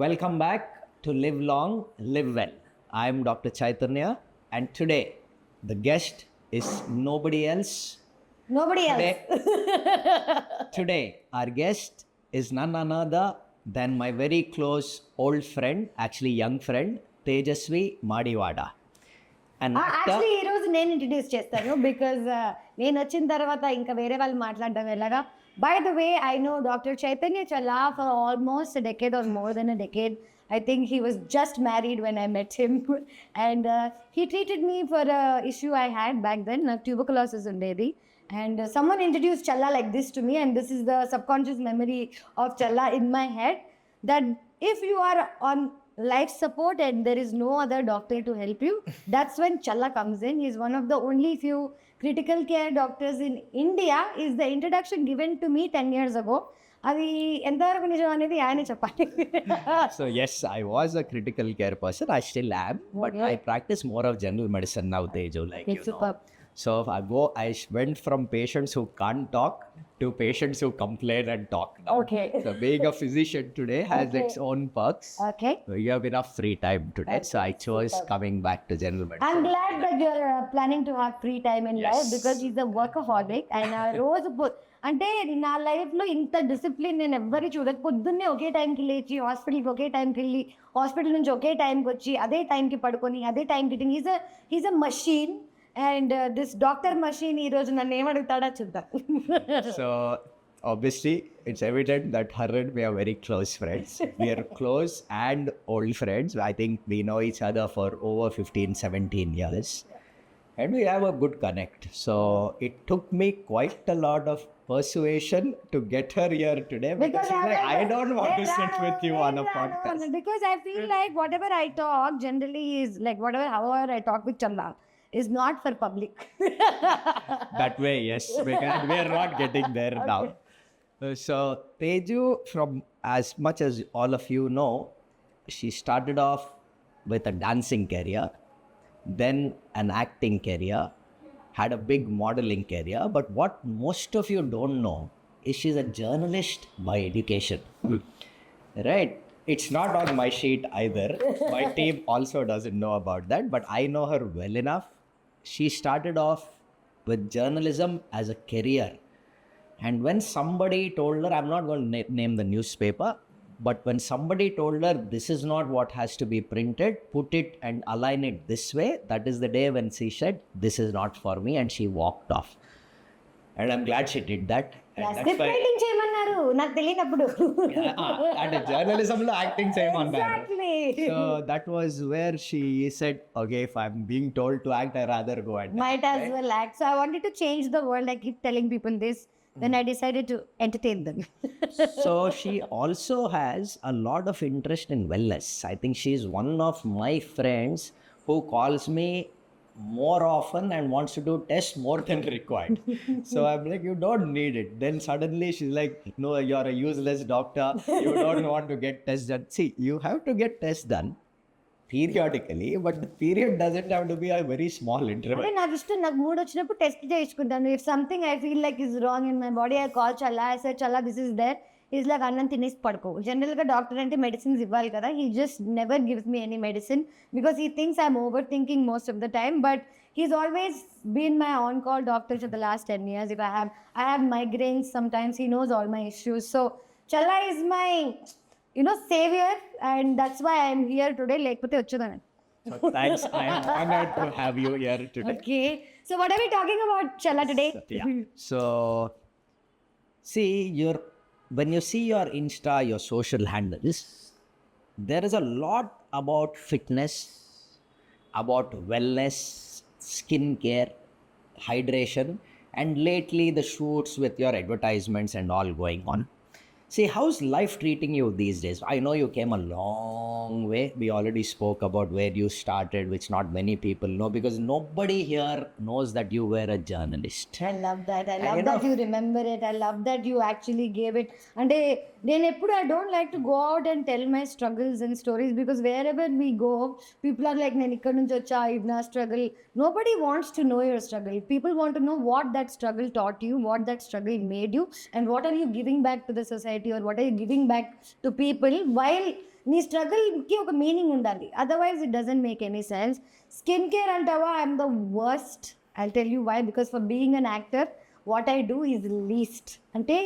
Welcome back to Live Long, Live Well. I'm Dr. Chaitanya, and today the guest is nobody else. Today, our guest is none other than my very close old friend, actually young friend, Tejaswi Madivada. And actually ఈ రోజు నేను introduce చేస్తాను because నేను వచ్చిన తర్వాత ఇంకా వేరే వాళ్ళు మాట్లాడడం ఎలాగా. By the way I know doctor Chaitanya Challa for almost a decade or more than a decade. I think he was just married when I met him and he treated me for a issue I had back then. Tuberculosis ఉండేది and someone introduced Challa like this to me, and this is the subconscious memory of Challa in my head, that if you are on life support and there is no other doctor to help you, that's when Challa comes in. He's one of the only few critical care doctors in India. Is the introduction given to me 10 years ago. అది ఎంతవరకు నిజం అనేది ఆయన చెప్పాలి. So yes, I was a critical care person. I still am, but I practice more of general medicine now, Tejo. Like It's superb. So I went from patients who can't talk to patients who complain and talk now. Okay. So being a physician today has its own perks. Okay. So you have enough free time today. So I chose coming back to general medicine. I'm glad that you're planning to have free time in life because he's a workaholic and రోజు అంటే నా లైఫ్లో ఇంత discipline నేను ఎవ్వరి చూడదు. పొద్దున్నే ఒకే టైంకి లేచి హాస్పిటల్కి ఒకే టైంకి వెళ్ళి హాస్పిటల్ నుంచి ఒకే టైంకి వచ్చి అదే టైంకి పడుకొని అదే టైంకి తిని is a machine. And this doctor machine ఈ రోజు నన్ను ఏమడుగుతాడా చూద్దాం. So obviously it's evident that her and me are very close friends. We are close and old friends. I think we know each other for over 15-17 years. And we have a good connect. So it took me quite a lot of persuasion to get her here today because she's like, I don't want to sit with you on a podcast. Because I feel like whatever I talk generally is like however I talk with Challa is not for public. That way, yes, because we are not getting there now. So Teju, from as much as all of you know, she started off with a dancing career, then an acting career, had a big modeling career. But what most of you don't know is she's a journalist by education. Right? It's not on my sheet either. My team also doesn't know about that, but I know her well enough. She started off with journalism as a career. And when somebody told her, I'm not going to name the newspaper, but when somebody told her this is not what has to be printed, put it and align it this way, that is the day when she said, this is not for me, and she walked off. And I'm glad she did that. Script writing చేయమన్నారు నాకు తెలియనప్పుడు. And journalism lo acting చేయమన్నారు. Exactly. So that was where she said, okay, if I'm being told to act, I rather go and Might as well act. So I wanted to change the world. I keep telling people this. Then I decided to entertain them. So she also has a lot of interest in wellness. I think she's one of my friends who calls me more often and wants to do tests more than required. So I'm like, you don't need it. Then suddenly she's like, no, you're a useless doctor. You don't want to get tests done. See, you have to get tests done periodically, but the period doesn't have to be a very small interval. అంటే నాకు ఇష్టం, నాకు mood వచ్చినప్పుడు test చేయించుకుంటాను. If something I feel like is wrong in my body, I call Challa, I say Challa this is there. Is like అన్నం తినేసి పడుకో. జనరల్గా డాక్టర్ అంటే మెడిసిన్స్ ఇవ్వాలి కదా. He just never gives me any medicine because he thinks I'm over thinking most of the time. But he's always been my on-call doctor for the last 10 years. If I have migraines sometimes, he knows all my issues. So Challa is my savior, and that's why I'm here today. Lekapothe vachudana. So thanks. I am honored to have you here today. Okay. So what are we talking about, Challa, today? Yeah. So see, when you see your Insta, your social handles, there is a lot about fitness, about wellness, skincare, hydration, and lately the shoots with your advertisements and all going on. See, how's life treating you these days? I know you came a long way. We already spoke about where you started, which not many people know, because nobody here knows that you were a journalist. I love that. I love that you remember it. I love that you actually gave it. And నేను ఎప్పుడు I don't like to go out and tell my struggles and stories, because wherever we go, people are like, నేను ఇక్కడ నుంచి వచ్చా, ఇది నా struggle. Nobody wants to know your struggle. People want to know what that struggle taught you, what that struggle made you, and what are you giving back to the society, or what are you giving back to people, while నీ స్ట్రగుల్కి ఒక meaning ఉండాలి. Otherwise it doesn't make any sense. Skin care అంటావా, I'm the worst. I'll tell you why. Because for being an actor what I do is least. అంటే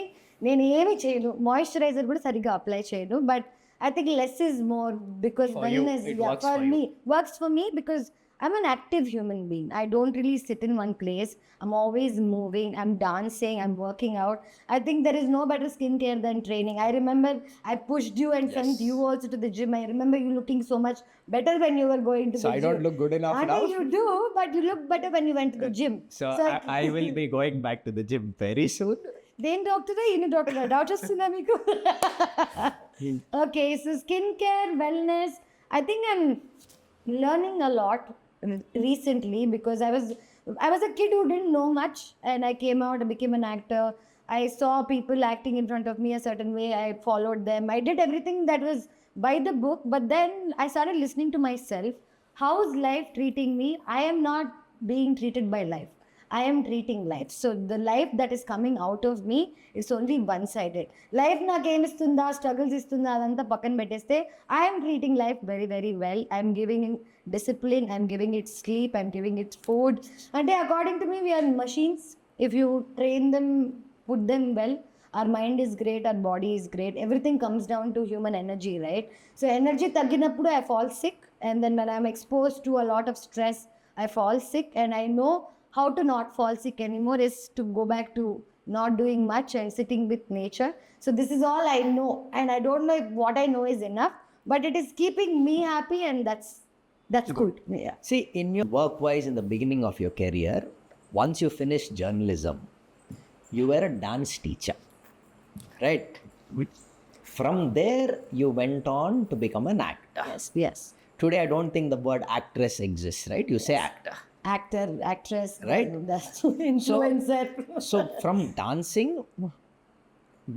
నేను ఏమి చేయను, moisturizer కూడా సరిగ్గా అప్లై చేయను. But I think less is more, because wellness for me works for me, because I'm an active human being. I don't really sit in one place. I'm always moving. I'm dancing. I'm working out. I think there is no better skincare than training. I remember I pushed you and sent you also to the gym. I remember you looking so much better when you were going to the gym. So I don't look good enough now? You do, but you look better when you went to the gym. So I will be going back to the gym very soon. Then doctor, you doctor, doubt వస్తుందా మీకు? Okay, so skincare, wellness. I think I'm learning a lot recently, because I was a kid who didn't know much, and I came out and became an actor. I saw people acting in front of me a certain way. I followed them. I did everything that was by the book, but then I started listening to myself. How is life treating me? I am not being treated by life. I am treating life. So the life that is coming out of me is only one-sided. Life నాకు ఏమి ఇస్తుందా, struggles ఇస్తుందా, అదంతా పక్కన పెట్టేస్తే I am treating life very, very well. I am giving it discipline. I am giving it sleep. I am giving it food. అంటే according to me, we are machines. If you train them, put them well, our mind is great, our body is great. Everything comes down to human energy, right? So energy తగ్గినప్పుడు I fall sick, and then when I am exposed to a lot of stress, I fall sick, and I know how to not fall sick anymore is to go back to not doing much and sitting with nature. So this is all I know, and I don't know if what I know is enough, but it is keeping me happy, and that's good. Yeah. See, in your work-wise in the beginning of your career, once you finished journalism, you were a dance teacher, right? From there, you went on to become an actor. Yes. Today, I don't think the word actress exists, right? You say actor. Actor, actress, right? That's influencer. So from dancing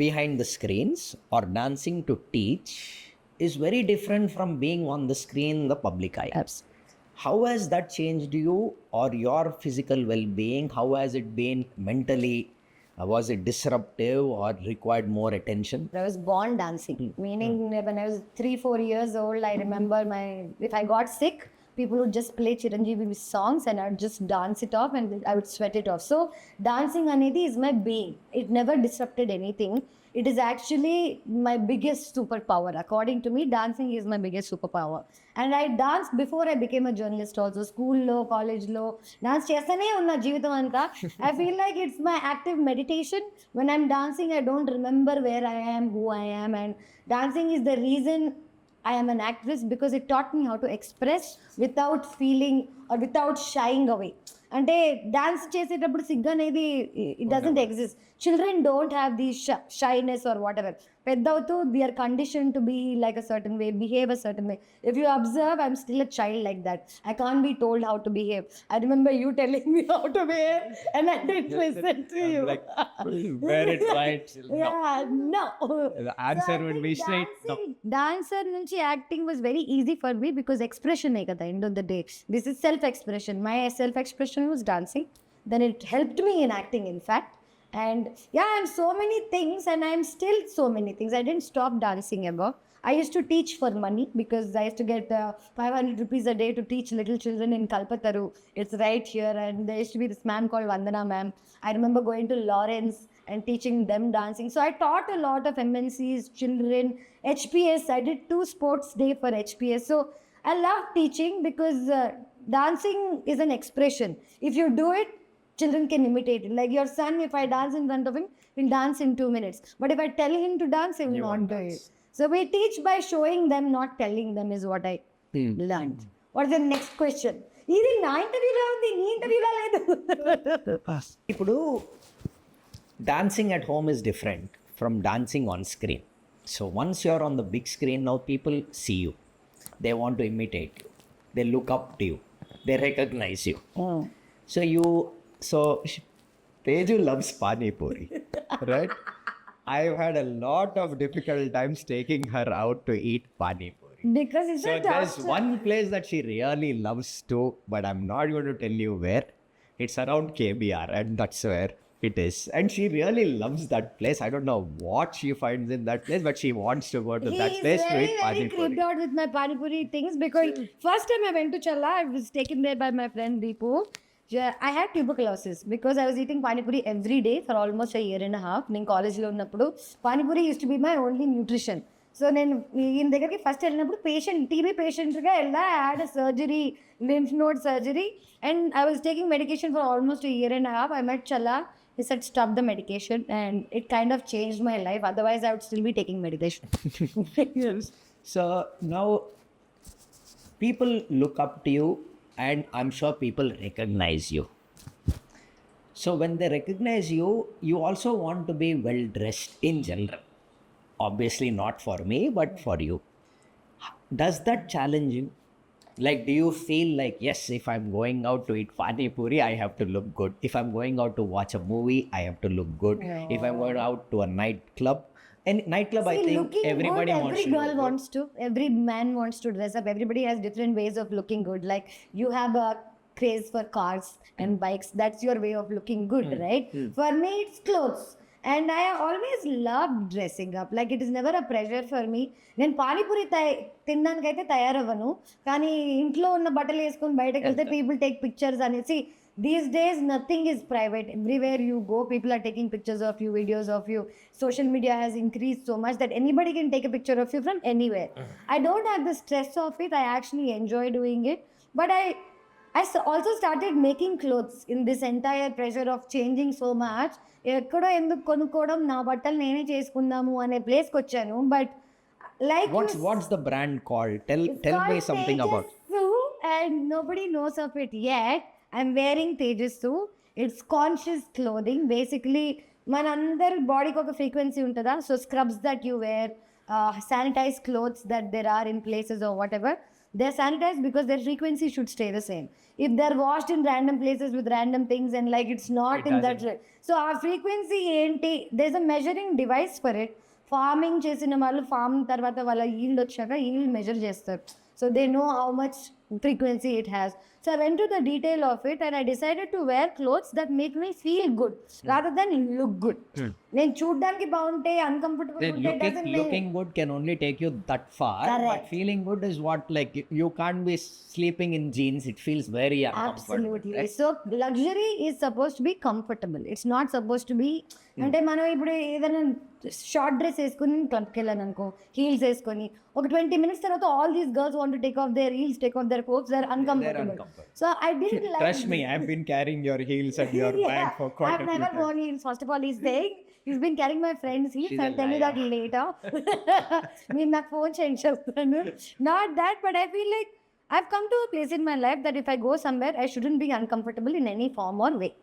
behind the screens or dancing to teach is very different from being on the screen, the public eye. Absolutely. How has that changed you or your physical well-being? How has it been mentally? Was it disruptive or required more attention? I was born dancing, meaning when I was 3-4 years old, I remember if I got sick, people would just play Chiranjeevi songs, and I would just dance it off, and I would sweat it off. So dancing anedi is my being. It never disrupted anything. It is actually my biggest superpower. According to me, dancing is my biggest superpower. And I danced before I became a journalist also. School lo, college lo, dance chestane unna jeevitam anta. I feel like it's my active meditation. When I'm dancing, I don't remember where I am, who I am, and dancing is the reason I am an actress, because it taught me how to express without feeling or without shying away. అంటే dance చేసేటప్పుడు సిగ్గు అనేది it doesn't exist. Children don't have the shyness or whatever. పెద్ద అవుతూ they are condition to be like a certain way, behave a certain way. If you observe, I'm still a child like that. I can't be told how to behave. I remember you telling me how to behave, and I did listen to you. Wear it right. No. The answer would be straight no. Dancer నుంచి acting was very easy for me, because expression కదా end of the day. This is self expression. My self expression was dancing. Then it helped me in acting, in fact. And yeah, I'm so many things, and I'm still so many things. I didn't stop dancing ever. I used to teach for money, because I used to get 500 rupees a day to teach little children in Kalpataru. It's right here. And there used to be this ma'am called Vandana ma'am. I remember going to Lawrence and teaching them dancing. So I taught a lot of MNCs, children, HPS. I did 2 sports day for HPS. So I love teaching, because dancing is an expression. If you do it, children can imitate it. Like your son, if I dance in front of him, he'll dance in 2 minutes. But if I tell him to dance, he will not do it. So we teach by showing them, not telling them, is what I learned. What's the next question? ఇది నా ఇంటర్వ్యూలో ఉంది, నీ ఇంటర్వ్యూలో లేదు. ఇప్పుడు dancing at home is different from dancing on screen. So once you're on the big screen, now people see you. They want to imitate you. They look up to you. They recognize you. So Teju loves Pani Puri, right? I've had a lot of difficult times taking her out to eat pani puri. Because it's So a there's tough. one place that she really loves to, but I'm not going to tell you where. It's around KBR, and that's where it is. And she really loves that place. I don't know what she finds in that place, but she wants to go to that He's place to very, eat very pani creeped puri. out with my pani puri things because first time I went to Challa, I was taken there by my friend Deepu. Yeah, I had tuberculosis because I was eating pani puri every day for almost a year and a half. నేను కాలేజ్లో ఉన్నప్పుడు pani puri used to be my only nutrition. So నేను ఈయన దగ్గరికి first వెళ్ళినప్పుడు TB పేషెంట్గా వెళ్ళా. I had a surgery, lymph node surgery, and I was taking medication for almost a year and a half. I met Chala. He said, stop the medication, and it kind of changed my life. Otherwise, I would still be taking medication. Yes. So now people look up to you, and I'm sure people recognize you. So when they recognize you, you also want to be well dressed in general. Obviously not for me, but for you. Does that challenge you? Like, do you feel like, yes, if I'm going out to eat pani puri, I have to look good. If I'm going out to watch a movie, I have to look good. If I'm going out to a nightclub, and nightclub, I See, think looking everybody good, wants every to girl look good. wants to, every man wants to dress up. Everybody has different ways of looking good. Like you have a craze for cars and bikes. That's your way of looking good, right? For me, it's clothes. And I always loved dressing up. Like it is never a pressure for me. నేను పానీపూరి తినడానికైతే తయారవ్వను, కానీ ఇంట్లో ఉన్న బట్టలు వేసుకొని బయటకు వెళ్తే people take pictures అనేసి. These days, nothing is private. Everywhere you go, people are taking pictures of you, videos of you. Social media has increased so much that anybody can take a picture of you from anywhere. I don't have the stress of it. I actually enjoy doing it. But also started making clothes in this entire pressure of changing so much. ఎక్కడో ఎందుకు కొనుక్కోవడం, నా బట్టలు నేనే చేసుకుందాము అనే ప్లేస్కి వచ్చాను. But like What's the brand called? Tell me something about. And nobody knows of it yet. I'm wearing Tejaswi. It's conscious clothing. Basically, మనందరి బాడీకి ఒక ఫ్రీక్వెన్సీ ఉంటుందా? So scrubs that you wear, sanitized clothes that there are in places or whatever, they're sanitized because their frequency should stay the same. If they're washed in random places with random things and like it's not in that way. So our frequency enti, there's a measuring device for it. Farming చేసిన వాళ్ళు form తర్వాత వాళ్ళ yield వచ్చాక yield measure చేస్తారు. So they know how much frequency it has. So I went to the detail of it and I decided to wear clothes that make me feel good rather than look good. నేను చూడ్డానికి బాగుంటే uncomfortable ఉంటే doesn't mean. Looking good can only take you that far. Correct. But feeling good is what, like, you can't be sleeping in jeans. It feels very uncomfortable. Absolutely. Right? So luxury is supposed to be comfortable. It's not supposed to be. అంటే మనం ఇప్పుడు ఏదైనా short dress వేసుకుని క్లబ్కి వెళ్ళాను అనుకో, heels వేసుకొని ఒక 20 minutes తర్వాత all these girls want to take off their heels, take off their coats, they are uncomfortable. So I didn't like. Trust me, I've been carrying your heels and your bag for quite I've a few never times. worn heels. First of all, he's saying he's been carrying my friend's heels. She's a I'll tell you that liar. later. మీరు నాకు phone చేయండి చెప్తాను. Not that, but I feel like I've come to a place in my life that if I go somewhere, I shouldn't be uncomfortable in any form or way.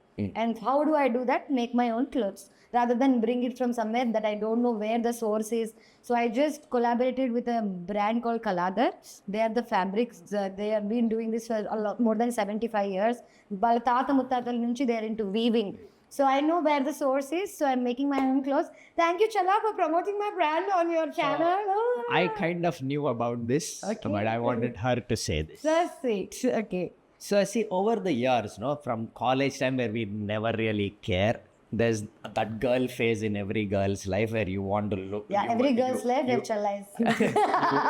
And how do I do that? Make my own clothes rather than bring it from somewhere that I don't know where the source is. So I just collaborated with a brand called Kaladar. They are the fabrics. They have been doing this for a lot, more than 75 years. వాళ్ళ తాత ముత్తాతల నుంచి they are into weaving. So I know where the source is. So I'm making my own clothes. Thank you, Chala, for promoting my brand on your channel. I kind of knew about this, but I wanted her to say this. So sweet. Okay. So I see over the years, from college time where we never really care, there's that girl phase in every girl's life where you want to look. Yeah, every girl's life, if Chala is.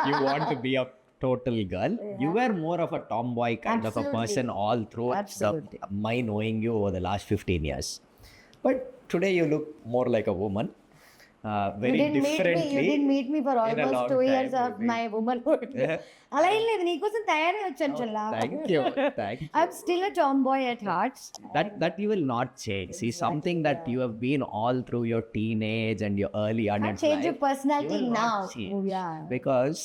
you want to be a total girl. Yeah. You were more of a tomboy kind of a person all through my knowing you over the last 15 years. But today you look more like a woman. Very differently. You didn't meet me for almost 2 years of my womanhood. అలా ఏం లేదు, నీకోసం తయారై వచ్చాను చల్లా. Thank you. I'm still a tomboy at heart. That you will not change. See, something that you have been all through your teenage and your early adult life. Change your personality now. Oh, yeah. Because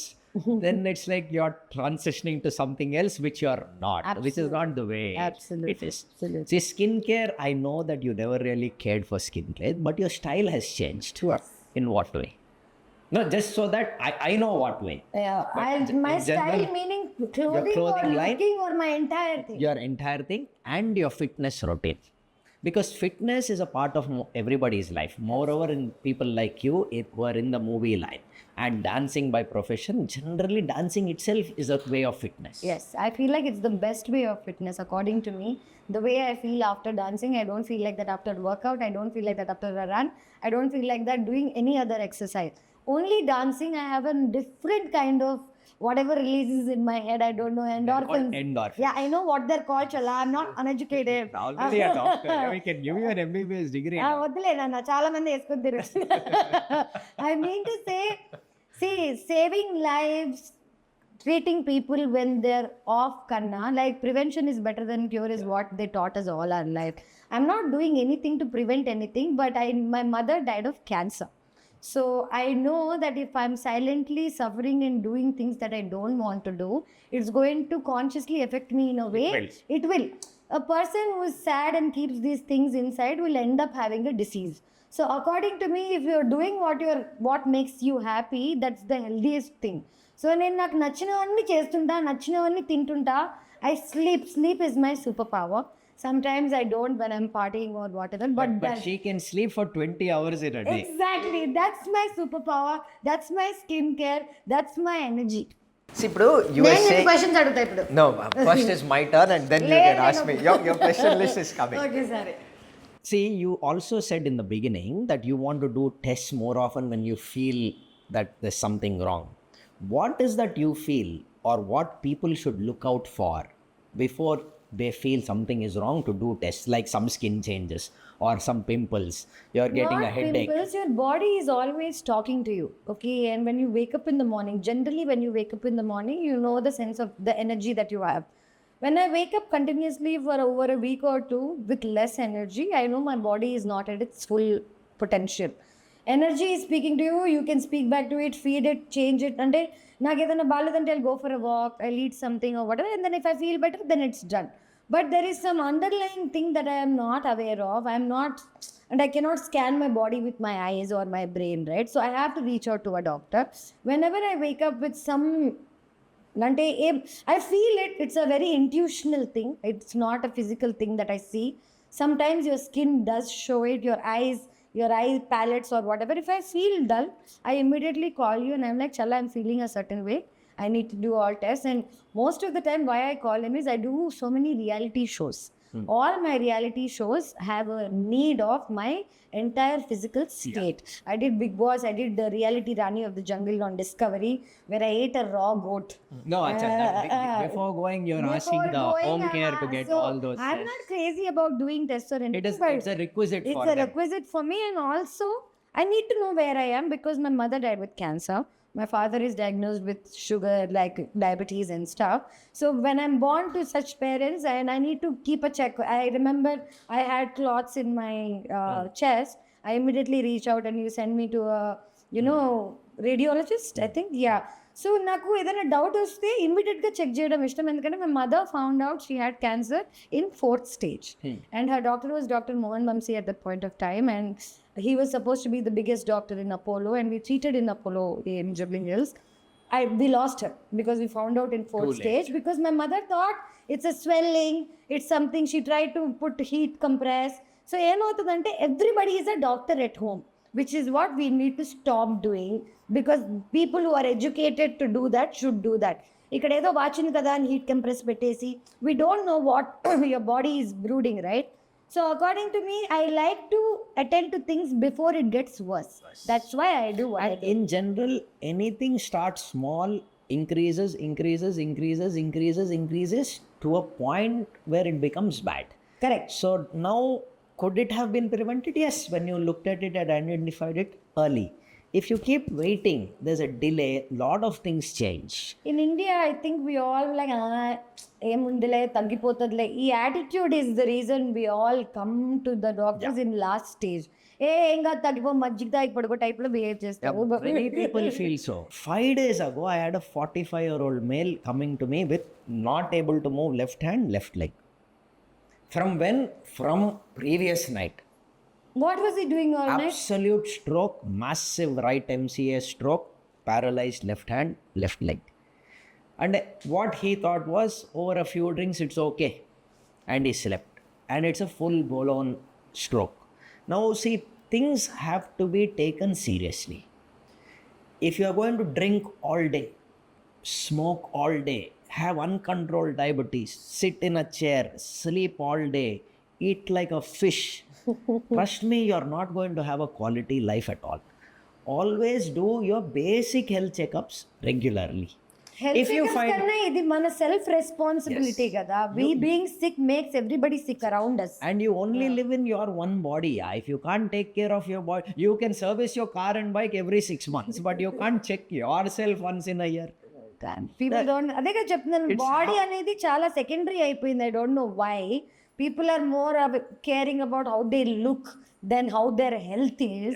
then it's like you're transitioning to something else which you're not. Absolutely. Which is not the way it is. Absolutely. See, skincare, I know that you never really cared for skincare, but your style has changed. Yes. In what way? No, just so that I know what way. Yeah, my style meaning clothing or line, looking or my entire thing. Your entire thing and your fitness routine. Because fitness is a part of everybody's life. Moreover, in people like you who are in the movie line and dancing by profession, generally dancing itself is a way of fitness. Yes, I feel like it's the best way of fitness according to me. The way I feel after dancing, I don't feel like that after workout, I don't feel like that after a run, I don't feel like that doing any other exercise. Only dancing, I have a different kind of whatever releases in my head, I don't know, endorphins. Endorphins. Yeah, I know what they're called, Chala. I'm not uneducated. Already a doctor. We can give you an MBBS degree. వద్దులే నాన్న చాలా మంది వేసుకొని తిరుగుతున్నారు. I mean to say, see, saving lives, treating people when they're off kanna, like prevention is better than cure is what they taught us all our life. I'm not doing anything to prevent anything, but my mother died of cancer. So I know that if I'm silently suffering and doing things that I don't want to do, it's going to consciously affect me in a way. It will. A person who is sad and keeps these things inside will end up having a disease. So according to me, if you're doing what makes you happy, that's the healthiest thing. So నేను నాకు నచ్చినవన్నీ చేస్తుంటా, నచ్చినవన్నీ తింటుంటా. I sleep is my superpower. Sometimes I don't when I'm partying or whatever. But she can sleep for 20 hours in a day. Exactly. That's my superpower. That's my skincare. That's my energy. See, bro, you were saying... questions aduguta ippudu. No, first is my turn and then you can ask me. Your question list is coming. Okay, sorry. See, you also said in the beginning that you want to do tests more often when you feel that there's something wrong. What is that you feel or what people should look out for before they feel something is wrong to do tests, like some skin changes or some pimples, you're getting a headache? Pimples, your body is always talking to you, okay? And when you wake up in the morning, generally when you wake up in the morning, you know the sense of the energy that you have. When I wake up continuously for over a week or two with less energy, I know my body is not at its full potential. Energy is speaking to you, you can speak back to it, feed it, change it. And I'll go for a walk, I'll eat something or whatever, and then if I feel better, then it's done. But there is some underlying thing that I am not aware of. And I cannot scan my body with my eyes or my brain, right? So I have to reach out to a doctor. Whenever I wake up with some, I feel it. It's a very intuitional thing. It's not a physical thing that I see. Sometimes your skin does show it, your eye palettes or whatever. If I feel dull, I immediately call you and I'm like, Chala, I'm feeling a certain way. I need to do all tests. And most of the time why I call him is I do so many reality shows. All my reality shows have a need of my entire physical state. I did Big Boss, I did the reality Rani of the Jungle on Discovery, where I ate a raw goat. No, before going, you're asking the home care to get all those tests. I'm not crazy about doing tests or anything. It's a requisite for them. It's a requisite for me, and also I need to know where I am because my mother died with cancer. My father is diagnosed with sugar, like diabetes and stuff. So when I'm born to such parents, and I need to keep a check. I remember I had clots in my chest. I immediately reach out and you send me to a, radiologist, I think. Yeah. So నాకు ఏదైనా doubt వస్తే ఇమ్మీడియట్గా check చేయడం ఇష్టం ఎందుకంటే my mother found out she had cancer in 4th stage and her doctor was Dr. Mohan Vamsi at that point of time, and he was supposed to be the biggest doctor in Apollo, and we treated in Apollo in Jubilee Hills. We lost her because we found out in 4th stage because my mother thought it's a swelling, it's something. She tried to put heat compress. So ఏమవుతుందంటే everybody is a doctor at home, which is what we need to stop doing because people who are educated to do that should do that. ఇక్కడ ఏదో వాచింది కదా అని heat compress పెట్టేసి we don't know what your body is brooding, right? So according to me, I like to attend to things before it gets worse. That's why I do what I do. In general, anything starts small, increases to a point where it becomes bad. Correct. So now, could it have been prevented? Yes, when you looked at it and identified it early. If you keep waiting, there's a delay, lot of things change. In India, I think we all like, ఏముందిలే తగ్గిపోతుందిలే. ఈ attitude is the reason we all come to the doctors in last stage. ఏం కాదు తగ్గిపో మజ్జిగ తాగి పడుకో టైప్లో behave చేస్తారు. Many people feel so. 5 days ago, I had a 45-year-old male coming to me with not able to move left hand, left leg. From when? From previous night. What was he doing all night? Absolute stroke, massive right MCA stroke, paralyzed left hand, left leg. And what he thought was over a few drinks, it's okay. And he slept. And it's a full blown stroke. Now, see, things have to be taken seriously. If you are going to drink all day, smoke all day, have uncontrolled diabetes, sit in a chair, sleep all day, eat like a fish, trust me, you're not going to have a quality life at all. Always do your basic health checkups regularly. Health If you checkups find కన్నా ఇది మన self responsibility కదా. We being sick makes everybody sick around us. and you only live in your one body, if you can't take care of your body, you can service your car and bike every 6 months, but you can't check yourself once in a year. People don't, అదే కదా చెప్తున్నాను, body అనేది చాలా secondary అయిపోయింది. I don't know why people are more caring about how they look than how their health is.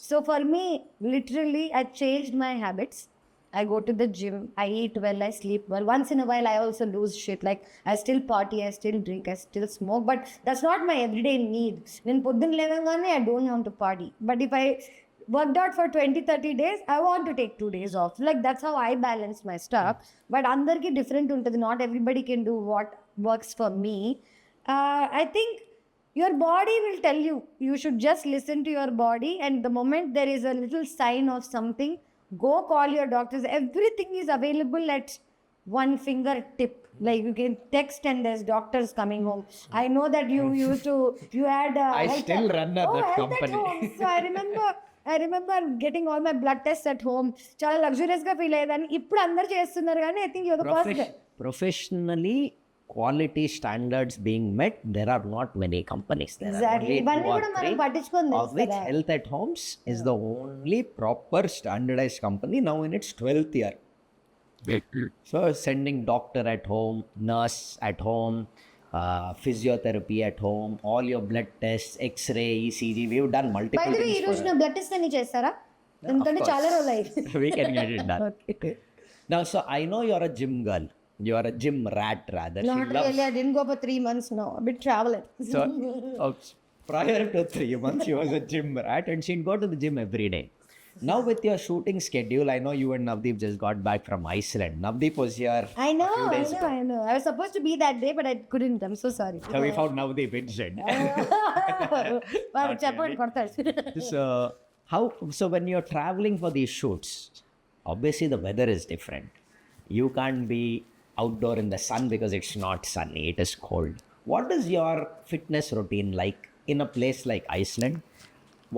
So for me, literally, I changed my habits. I go to the gym, I eat well, I sleep well. Once in a while, I also lose shit. Like, I still party, I still drink, I still smoke. But that's not my everyday need. When పొద్దున్న లేవగానే, I don't want to party. But if I worked out for 20-30 days, I want to take 2 days off. Like, that's how I balance my stuff. But andarki different untadi. Not everybody can do what works for me. I think your body will tell you. You should just listen to your body. And the moment there is a little sign of something, go call your doctors. Everything is available at one fingertip. Like, you can text and there's doctors coming home. I know that you used to, you had I still run that health company. at home. So I remember getting all my blood tests at home. చాలా luxurious గా feel అయ్యేదాన్ని. ఇప్పుడు అందరు చేస్తున్నారు కానీ I think you're the first guy. Professionally, quality standards being met, there are not many companies. There Exactly. are only ఇవన్నీ 2 or కూడా మనం 3, పట్టించుకొని of which Health at Homes is the only proper standardized company now in its 12th year. So sending doctor at home, nurse at home, physiotherapy at home, all your blood tests, x-ray, ECG, we've done multiple By the way, ఈ things రోజు for నా blood test అని చేస్తారా? ఎందుకంటే చాలా రోజులు అయింది. we can get it done. Okay. Now, so I know you're a gym girl. You are a gym rat rather. She Not loves- really. I didn't go for 3 months now. I've been traveling. So, prior to 3 months, she was a gym rat and she'd go to the gym every day. Now, with your shooting schedule, I know you and Navdeep just got back from Iceland. Navdeep was here. I know. a few days ago. I was supposed to be that day, but I couldn't. I'm so sorry. So, we found Navdeep instead. వారు చెప్పండి కొడతారు. So, when you're traveling for these shoots, obviously the weather is different. You can't be outdoor in the sun because it's not sunny, it is cold. What is your fitness routine like in a place like Iceland?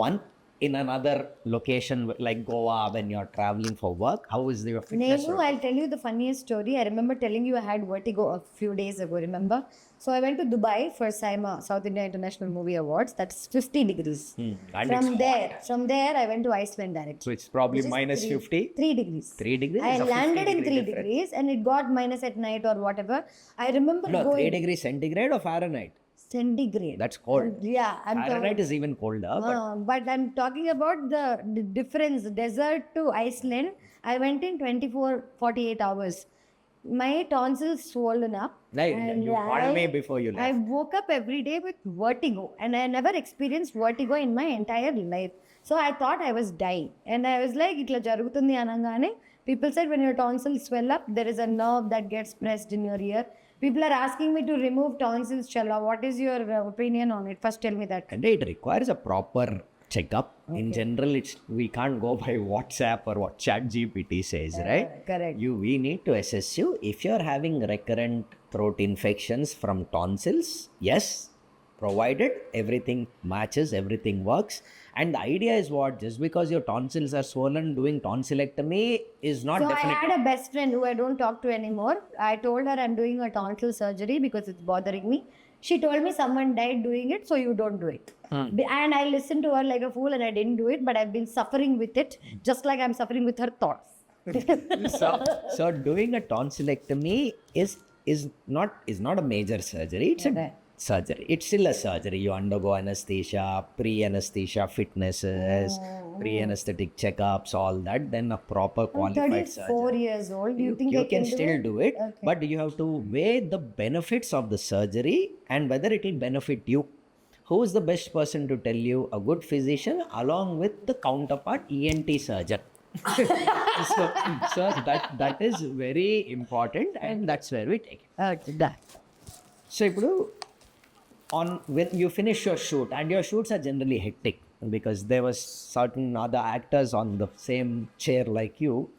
One, in another location like Goa when you're traveling for work, how is your fitness Nenu, I'll tell you the funniest story. I remember telling you I had vertigo a few days ago, remember? So I went to Dubai for SIMA, South India International Movie Awards. That's 50 degrees. And From there, I went to Iceland direct. So it's probably Which is minus 50? 3 degrees. 3 degrees? I is a 50 landed in 3 degree difference. degrees and it got minus at night or whatever. I remember No, going 3 degrees centigrade or Fahrenheit? centigrade. That's cold. Yeah, Fahrenheit is even colder. but I'm talking about the difference. Desert to Iceland, I went in 48 hours. My tonsils swollen up. Right, and you called me before you left. I woke up every day with vertigo, and I never experienced vertigo in my entire life. So I thought I was dying, and I was like, "Itla jarugutundi anangane." People said when your tonsils swell up, there is a nerve that gets pressed in your ear. People are asking me to remove tonsils, Challa. What is your opinion on it? First, tell me that. And it requires a proper checkup. In general, we can't go by WhatsApp or what ChatGPT says, right? Correct. We need to assess you. If you're having recurrent throat infections from tonsils, yes, provided everything matches, everything works. And the idea is what? Just because your tonsils are swollen, doing tonsillectomy is not So definitely. I had a best friend who I don't talk to anymore. I told her I'm doing a tonsil surgery because it's bothering me. She told me someone died doing it, so you don't do it. And I listened to her like a fool and I didn't do it, but I've been suffering with it, just like I'm suffering with her thoughts. So doing a tonsillectomy is not a major surgery. It's a surgery. It's still a surgery. You undergo anesthesia, pre-anesthesia fitnesses, pre-anesthetic checkups, all that. Then a proper I'm qualified 34 surgeon. years old. Do you think You I can do still it? do it, but you have to weigh the benefits of the surgery and whether it will benefit you. Who is the best person to tell you? A good physician along with the counterpart ENT surgeon. so that is very important and that's where we take it. Okay, done. So ఇప్పుడు when you finish your shoot, and your shoots are generally hectic because there was certain other actors on the same chair like you.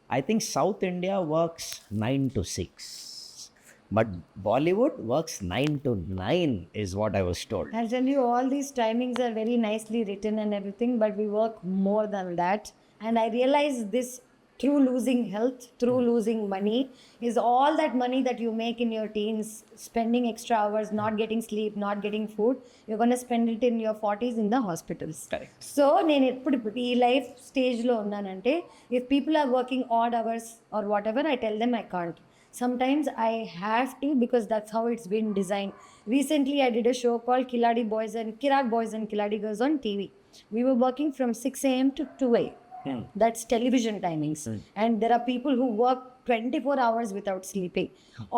I think South India works 9 to 6, but Bollywood works 9 to 9 is what I was told. I'll tell you, all these timings are very nicely written and everything, but we work more than that. And I realize this through losing health, through losing money, is all that money that you make in your teens, spending extra hours, not getting sleep, not getting food, you're going to spend it in your 40s in the hospitals. Correct. So, నేను ఎప్పుడు ఈ life స్టేజ్లో ఉన్నానంటే, if people are working odd hours or whatever, I tell them I can't. Sometimes I have to, because that's how it's been designed. Recently, I did a show called Killaadi Boys and Killaadi Girls on TV. We were working from 6 a.m. to 2 a.m. That's television timings. And there are people who work 24 hours without sleeping.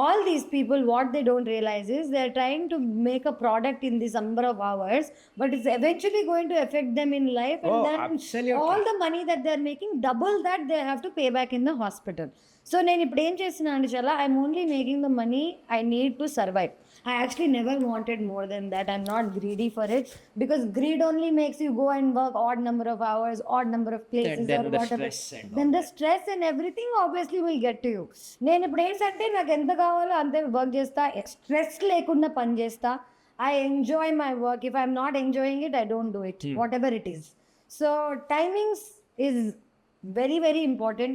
All these people, what they don't realize is they're trying to make a product in this number of hours, but it's eventually going to affect them in life. And Oh, then absolutely. all the money that they're making, double that they have to pay back in the hospital. So నేను ఇప్పుడు ఏం చేస్తున్నాను చాలా, I'm only making the money I need to survive. I actually never wanted more than that. I'm not greedy for it, because greed only makes you go and work odd number of hours, odd number of places, Then or the whatever. stress and Then the stress and everything obviously will get to you. నేను ఇప్పుడు ఏంటంటే నాకు ఎంత కావాలో అంతే work చేస్తా, stress లేకుండా పని చేస్తా. I enjoy my work. If I'm not enjoying it, I don't do it, whatever it is. So timings is very, very important.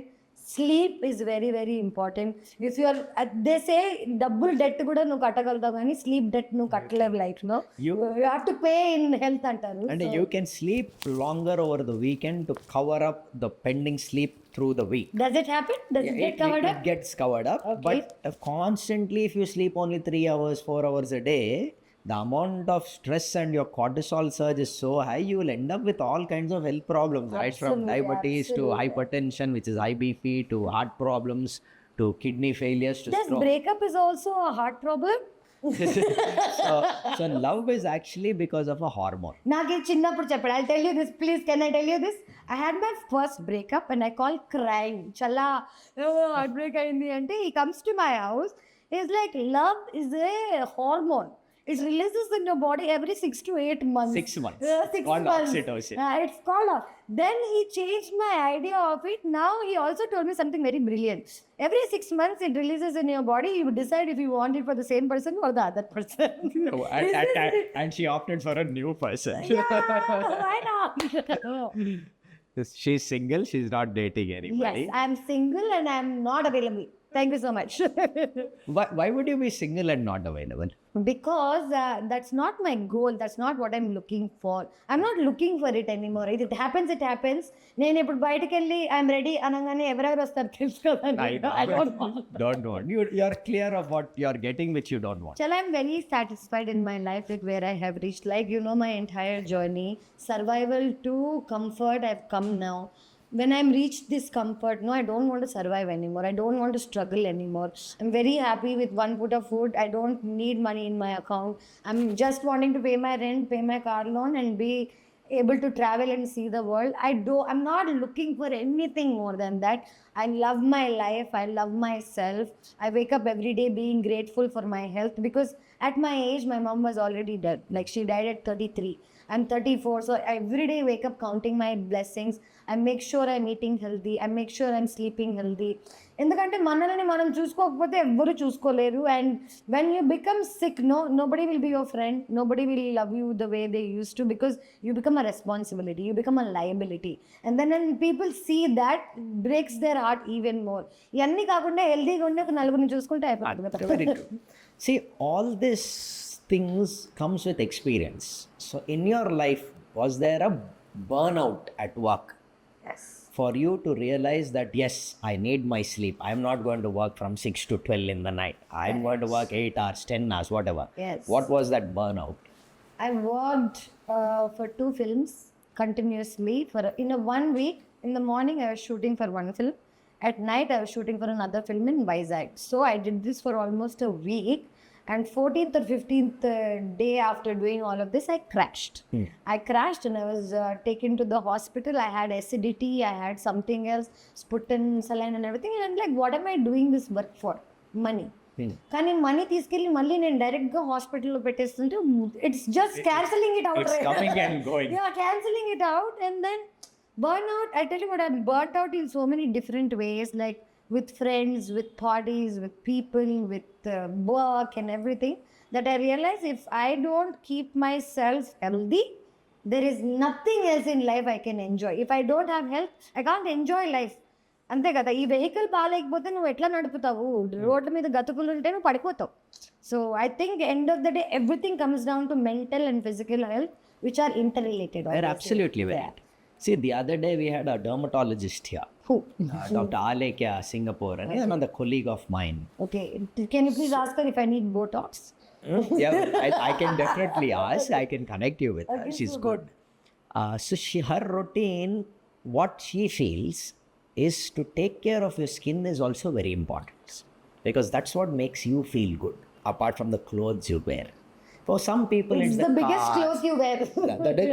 Sleep is very, very important. If you are, they say double debt kuda nu kattagaltavu gaani sleep debt nu kattalevu life no. You have to pay in health antaru. And you can sleep longer over the weekend to cover up the pending sleep through the week. Does it happen? Does it get covered up? It gets covered up. Okay. But constantly, if you sleep only 3 hours, 4 hours a day, the amount of stress and your cortisol surge is so high, you will end up with all kinds of health problems, right? From Absolutely, diabetes to absolutely. hypertension, which is high BP, to heart problems, to kidney failures, to Does stroke. breakup is also a heart problem? So love is actually because of a hormone. నాకు ఈ చిన్నప్పుడు చెప్పాడు. I'll tell you this, please. Can I tell you this? I had my first breakup and I called crying. Chala, heart break అయింది అంటే he comes to my house. He's like, love is a hormone. It releases in your body every 6 to 8 months. 6 months. 6 Called months. oxytocin. It's called off. Then he changed my idea of it. Now he also told me something very brilliant. Every 6 months it releases in your body. You decide if you want it for the same person or the other person. No, and she opted for a new person. Yeah, why not? She's single, she's not dating anybody. Yes, I'm single and I'm not available. Thank you so much. Why would you be single and not available? Because that's not my goal. That's not what I'm looking for. I'm not looking for it anymore. If it happens, it happens. నేను ఇప్పుడు బయటకు వెళ్ళి I'm ready అనగానే ఎవరెవరు వస్తారు తెలుసుకోవాలి. I don't want. Don't want. You're clear of what you're getting, which you don't want. Chal, I'm very satisfied in my life with where I have reached. Like, you know, my entire journey, survival to comfort, I've come now. When I'm reached this comfort, no, I don't want to survive anymore. I don't want to struggle anymore. I'm very happy with one put of food. I don't need money in my account. I'm just wanting to pay my rent, pay my car loan, and be able to travel and see the world. I'm not looking for anything more than that. I love my life. I love myself. I wake up every day being grateful for my health, because at my age, my mom was already dead. Like, she died at 33. I'm 34, so every day I wake up counting my blessings. I make sure I'm eating healthy. I make sure I'm sleeping healthy. ఎందుకంటే మనల్ని మనం చూసుకోకపోతే ఎవ్వరు చూసుకోలేరు. And when you become sick, nobody will be your friend. Nobody will love you the way they used to, because you become a responsibility. You become a liability. And then when people see that, breaks their heart even more. ఇవన్నీ కాకుండా హెల్దీగా ఉండి ఒక నలుగురిని చూసుకుంటే అయిపోతుంది. Very true. See, all this things comes with experience. So in your life, was there a burnout at work? Yes. For you to realize that, yes, I need my sleep. I'm not going to work from 6 to 12 in the night. I'm going to work 8 hours, 10 hours, whatever. Yes. What was that burnout? I worked for 2 films continuously. In a 1 week, in the morning I was shooting for 1 film. At night I was shooting for another film in Vizag. So I did this for almost a week. And 14th or 15th day after doing all of this, I crashed. I crashed and I was taken to the hospital. I had acidity, I had something else, Sputin, saline and everything. And I'm like, what am I doing this work for? Money. కానీ money తీసుకెళ్ళి మళ్ళీ నేను డైరెక్ట్గా హాస్పిటల్లో పెట్టేస్తుంటే it's just cancelling it out. It's coming and going. Yeah, cancelling it out, and then burnout. I tell you what, I'm burnt out in so many different ways, like with friends, with parties, with people, with work and everything, that I realize if I don't keep myself healthy, there is nothing else in life I can enjoy. If I don't have health, I can't enjoy life. అంతే కదా, ఈ vehicle బాగాలేకపోతే నువ్వు ఎట్లా నడుపుతావు? రోడ్ల మీద గతుకులు ఉంటే నువ్వు పడిపోతావు. So I think end of the day everything comes down to mental and physical health, which are interrelated. They're absolutely right. See, the other day we had a dermatologist here. Who? Dr. Alekia, Singapore, and another colleague of mine. Okay, can you please ask her if I need Botox? Yeah, I can definitely ask. I can connect you with her. Okay, She's so good. So her routine, what she feels is to take care of your skin is also very important, because that's what makes you feel good, apart from the clothes you wear. For some people, It's the biggest cars. clothes you wear.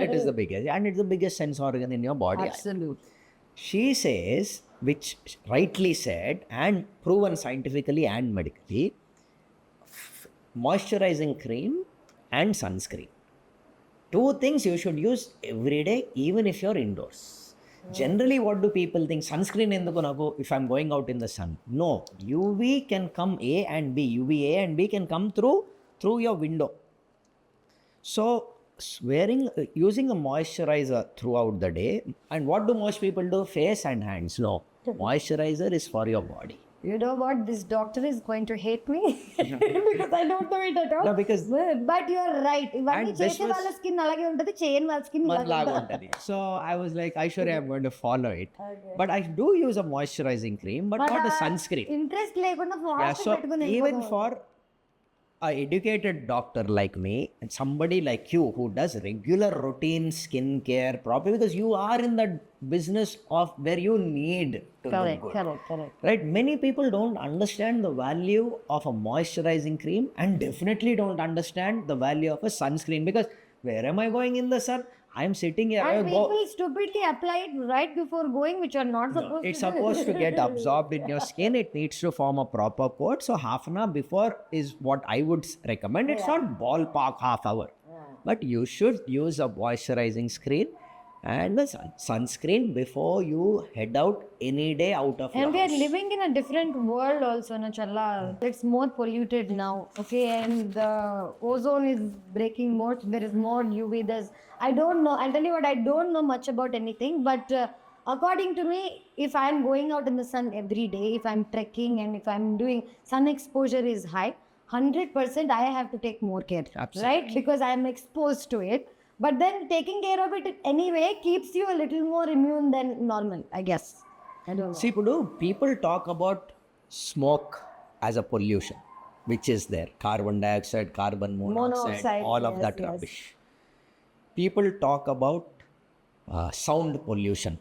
It is the biggest, and it's the biggest sense organ in your body. Absolutely. She says, which rightly said and proven scientifically and medically, moisturizing cream and sunscreen. Two things you should use every day, even if you're indoors. Generally, what do people think? Sunscreen enduku naku if I'm going out in the sun? No, UV can come A and B. UVA and B can come through your window. So using a moisturizer throughout the day, and what do most people do? Face and hands. No, moisturizer is for your body. You know what? This doctor is going to hate me because I don't know it at all. No, because but you're right. ఇవన్నీ and this చేసే was- వాళ్ళ skin అలాగే ఉంటుంది, చేయని వాళ్ళ skin లాగా ఉంటుంది. So I was like, I sure am going to follow it. But I do use a moisturizing cream, but not a sunscreen. Interest లేకుండా Yeah, ఫాస్ట్ so పెట్టుకుని even for a educated doctor like me and somebody like you who does regular routine skincare properly, because you are in the business of where you need to look good. correct. Right? Many people don't understand the value of a moisturizing cream and definitely don't understand the value of a sunscreen, because where am I going in the sun? I'm sitting here. And people stupidly apply it right before going, which are not supposed It's to do. supposed to get absorbed in your skin. It needs to form a proper coat. So half an hour before is what I would recommend. It's not ballpark half hour. But you should use a moisturizing screen and a sunscreen before you head out any day out of your And we are house. living in a different world also, na challa. It's more polluted now, okay? And the ozone is breaking more. There is more UV. I don't know. I'll tell you what, I don't know much about anything. But according to me, if I'm going out in the sun every day, if I'm trekking and if I'm doing sun exposure is high, 100% I have to take more care. Absolutely. Right? Because I'm exposed to it. But then taking care of it anyway keeps you a little more immune than normal, I guess. I don't know. See, people talk about smoke as a pollution, which is there. Carbon dioxide, carbon monoxide, all of yes, that yes. rubbish. People talk about sound pollution.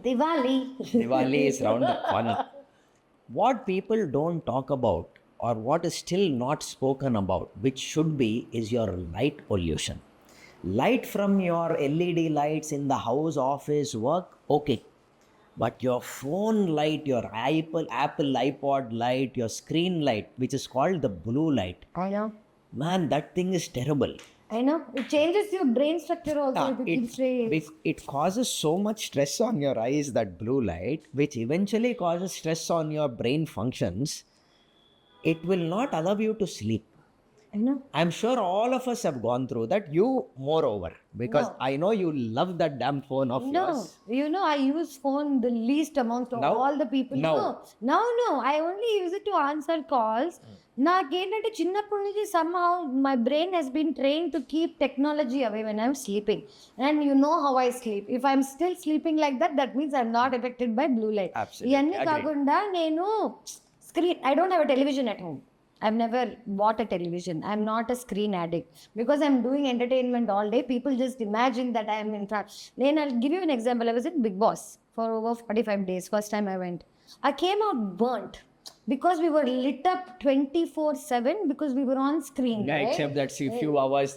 Diwali. Diwali is round the corner. What people don't talk about, or what is still not spoken about, which should be, is your light pollution. Light from your LED lights in the house, office, work, okay. But your phone light, your Apple iPod light, your screen light, which is called the blue light, I know. man, that thing is terrible. I know. It changes your brain structure also. It causes so much stress on your eyes, that blue light, which eventually causes stress on your brain functions. It will not allow you to sleep. I know. I'm sure all of us have gone through that. You moreover, because I know you love that damn phone of No, yours. you know, I use phone the least amount of Now? all the people. Now? No. I only use it to answer calls. నాకేంటంటే చిన్నప్పటి నుంచి somehow my brain has been trained to keep technology away when I'm sleeping. And you know how I sleep. If I'm still sleeping like that, that means I'm not affected by blue light. Absolutely. ఇవన్నీ Agreed. కాకుండా నేను I don't have a television at home. I've never bought a television. I'm not a screen addict. Because I'm doing entertainment all day, people just imagine that I'm in front. Then I'll give you an example. I was in Big Boss for over 45 days. First time I went. I came out burnt because we were lit up 24/7 because we were on screen. Yeah, right? except that few hours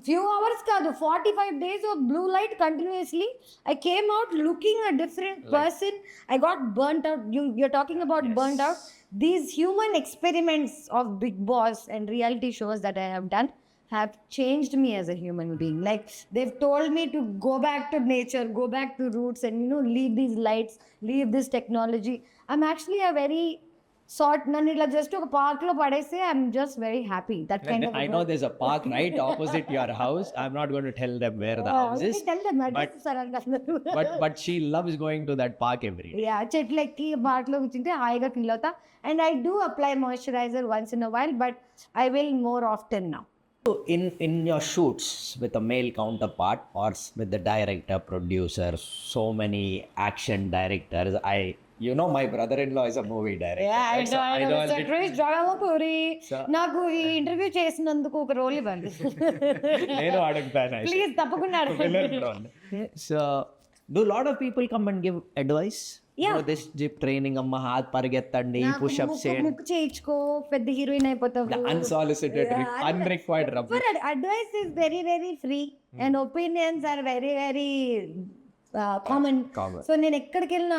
few hours కాదు 45 days of blue light continuously. I came out looking a different person. I got burnt out. You're talking about burnt out. These human experiments of Big Boss and reality shows that I have done have changed me as a human being. Like, they've told me to go back to nature, go back to roots, and leave these lights, leave this technology. I'm actually a very నన్ను ఇట్లా just ఒక park లో పడేస్తే I'm just very happy. That kind of I know there's a park right opposite your house. I'm not going to tell them where the house is. But she loves going to that park every day. Yeah, చెట్లు ఎక్కి park లో కూర్చుంటే హాయిగా feel అవుతా. And I do apply moisturiser once in a while, but I will more often now. So in your shoots with a male counterpart or with the director, producer, so many action directors, my brother-in-law is a movie director. నాకు ఈ interview చేసినందుకు ఒక role ఇవ్వండి. నేను అడుగుతాను. Please తప్పకుండా అడగండి. So do a lot of people come and give advice? This gym training, amma hath పరిగెత్తండి, push ups చేయండి, ముక్కు చేయించుకో, పెద్ద హీరోయిన్ అయిపోతావు. Unsolicited, unrequired rubbish. But advice is very very free and opinions are very very common. So నేను ఎక్కడికి వెళ్ళినా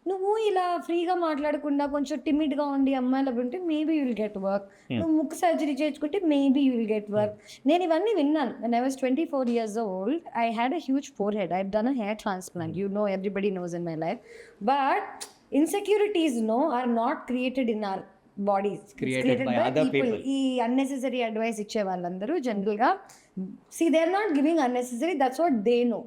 నువ్వు ఇలా ఫ్రీగా మాట్లాడకుండా కొంచెం టిమిడ్గా ఉండి అమ్మాయిలు ఉంటే maybe you will get work. నువ్వు ముక్కు సర్జరీ చేసుకుంటే maybe you will get work. నేను ఇవన్నీ విన్నాను. when I was 24 years old, I had a huge forehead. I've done a hair transplant. Everybody knows in my life. But insecurities are not created in our bodies. Created by other people. ఈ unnecessary advice ఇచ్చే వాళ్ళందరూ జనరల్గా they are not giving unnecessary. That's what they know.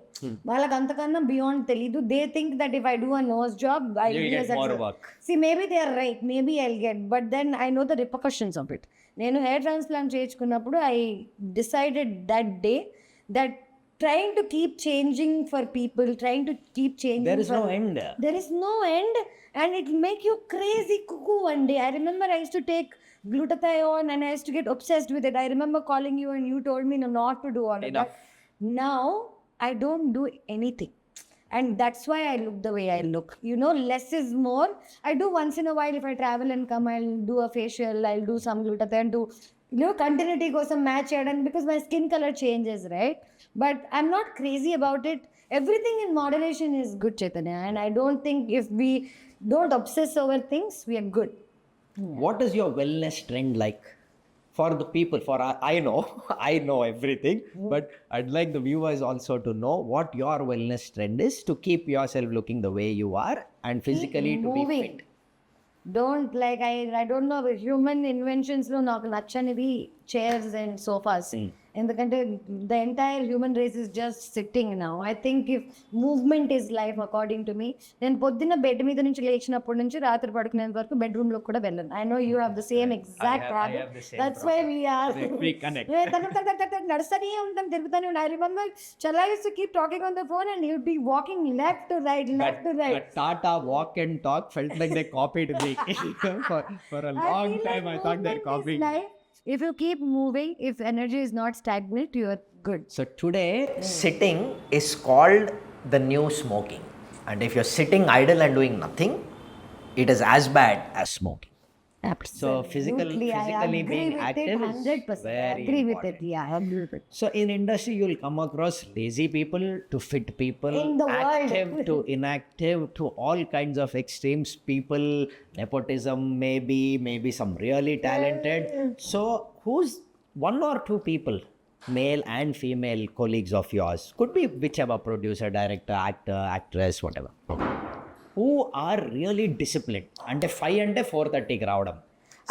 వాళ్ళకి అంతకన్నా beyond తెలీదు. They think that if I do a nose job, I will get more work. Maybe they are right, maybe I'll get, but then I know the repercussions of it. నేను hair transplant చేయించుకున్నప్పుడు I decided that day that trying to keep changing for people, trying to keep changing, there is no end. There is no end, and it make you crazy cuckoo one day. I remember I used to take glutathione and I used to get obsessed with it. I remember calling you and you told me not to do all of that. Now I don't do anything, and that's why I look the way I look. Less is more. I do once in a while. If I travel and come, I'll do a facial, I'll do some glutathione to continuity kosam match cheyadam, because my skin color changes, right? But I'm not crazy about it. Everything in moderation is good, Chaitanya, and I don't think if we don't obsess over things, we are good. What is your wellness trend like for the people? I know everything, but I'd like the viewers also to know what your wellness trend is to keep yourself looking the way you are and physically to be fit. Don't I don't know, human inventions lo నాకు నచ్చనివి chairs and sofas. ఎందుకంటే the entire human race is just sitting now. I think if movement is life according to me, నేను పొద్దున్న bed మీద నుంచి లేచినప్పటి నుంచి రాత్రి పడుకునేంత వరకు బెడ్రూమ్ లో కూడా వెళ్ళను. I know you have the same exact habit. That's why we are నడుస్తూనే ఉంటాం, తిరుగుతూనే ఉంటాం. I remember Chala used to keep talking on the phone and he would be walking left to right. That Tata walk and talk felt like they copied me. for a long time I thought they copied. If you keep moving, if energy is not stagnant, you are good. So today, sitting is called the new smoking. And if you're sitting idle and doing nothing, it is as bad as smoking. Absolutely. So physically being active is 100%. very I agree with important. it. Yeah, I agree with it. So in industry, you'll come across lazy people to fit people, In the active world. to inactive, to all kinds of extremes people, nepotism, maybe some really talented. So who's one or two people, male and female colleagues of yours, could be whichever producer, director, actor, actress, whatever, who are really disciplined? అంటే 5 అంటే 4:30కి రావడం,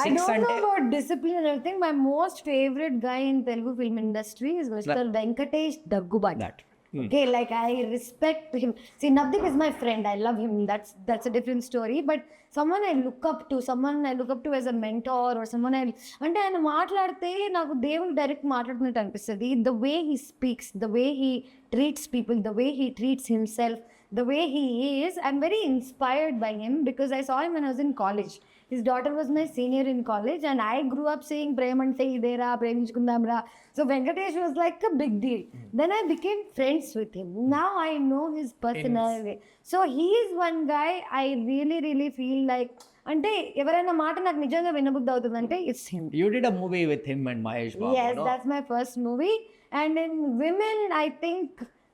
I don't know about discipline and everything. My most favorite guy in Telugu film industry is Mr. Venkatesh Daggubati. That. Okay, I respect him. See, Navdeep is my friend. I love him. That's a different story. But someone I look up to as a mentor, or someone అంటే ఆయన మాట్లాడితే నాకు దేవుడు direct మాట్లాడుతున్నట్టు అనిపిస్తుంది. The way he speaks, the way he treats people, the way he treats himself, the way he is, I'm very inspired by him because I saw him when I was in college. His daughter was my senior in college and I grew up saying Premante Idera, Preminchukundam Raa. So Venkatesh was like a big deal. Then I became friends with him. Now I know his personality. So he is one guy I really, really feel like అంటే ఎవరైనా మాట నాకు నిజంగా వినబుద్ధి అవుతుందంటే it's him. You did a movie with him and Mahesh Babu, Yes, no? that's my first movie. And in women, I think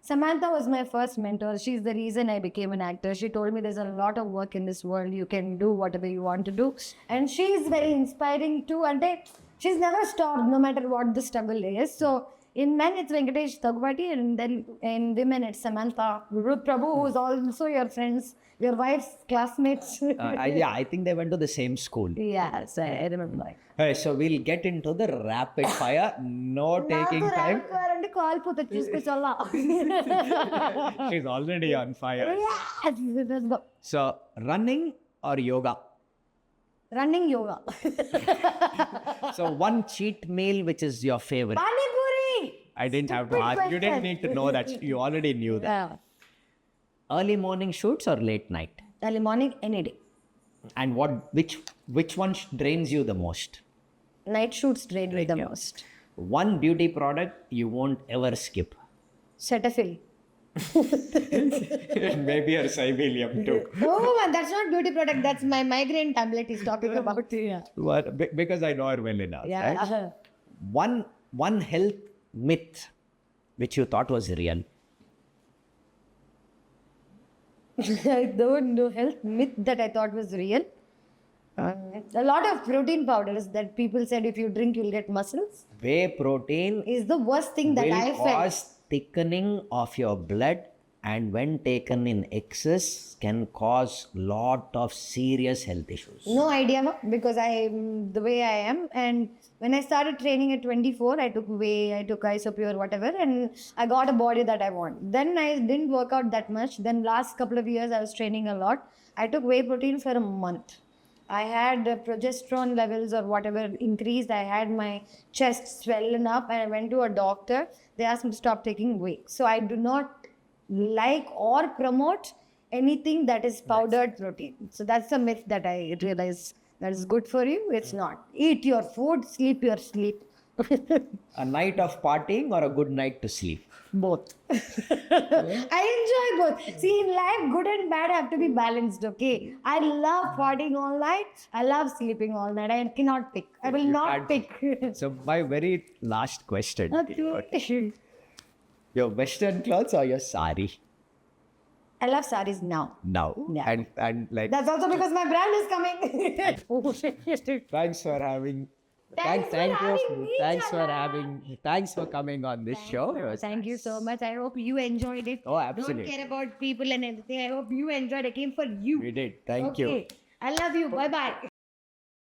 Samantha was my first mentor. She's the reason I became an actor. She told me there's a lot of work in this world. You can do whatever you want to do. And she's very inspiring too. And she's never stopped no matter what the struggle is. So in men, it's Venkatesh Tagwati. And then in women, it's Samantha Ruth Prabhu, who's also your friends, your wife's classmates. Yeah, I think they went to the same school. Yes, I remember. So we'll get into the rapid fire. No taking time. అంటే కాలిపోతుంది చూసుకోవాలా. She's already on fire. Yes, let's go. So running or yoga? Running yoga. So one cheat meal which is your favorite. Pani puri. I didn't have to ask. You didn't need to know that. You already knew that. Yeah. Early morning shoots or late night? Early morning, any day. And which one drains you the most? Night shoots drain me the most. One beauty product you won't ever skip. Cetaphil. Maybe your Sibelium too. No, man, that's not beauty product. That's my migraine tablet he's talking about. Yeah. Because I know her well enough. Yeah. Right? One health myth which you thought was real. I don't know health myth that I thought was real. A lot of protein powders that people said if you drink you'll get muscles Whey protein is the worst thing that will I felt. cause thickening of your blood, and when taken in excess can cause lot of serious health issues. No idea, no, because I'm the way I am. And when I started training at 24, I took whey, I took isopure, whatever, and I got a body that I want. Then I didn't work out that much. Then last couple of years I was training a lot. I took whey protein for a month. I had progesterone levels or whatever increased. I had my chest swollen up and I went to a doctor. They asked me to stop taking whey. So I do not like or promote anything that is powdered protein. So that's a myth that I realized that is good for you. It's not. Eat your food, sleep your sleep. A night of partying or a good night to sleep? Both. I enjoy both. See, in life, good and bad have to be balanced, okay? I love partying all night. I love sleeping all night. I cannot pick. I will not pick. So my very last question. Okay. Your western clothes or your sari? I love saris now. Now. Yeah. And like That's also because my brand is coming. thanks for having Thanks for having me, thanks for Chala. thanks for coming on this show. It was Thank you so much. I hope you enjoyed it. Oh, absolutely. Don't care about people and everything. I hope you enjoyed. I came for you. We did. Thank you. I love you. Bye bye.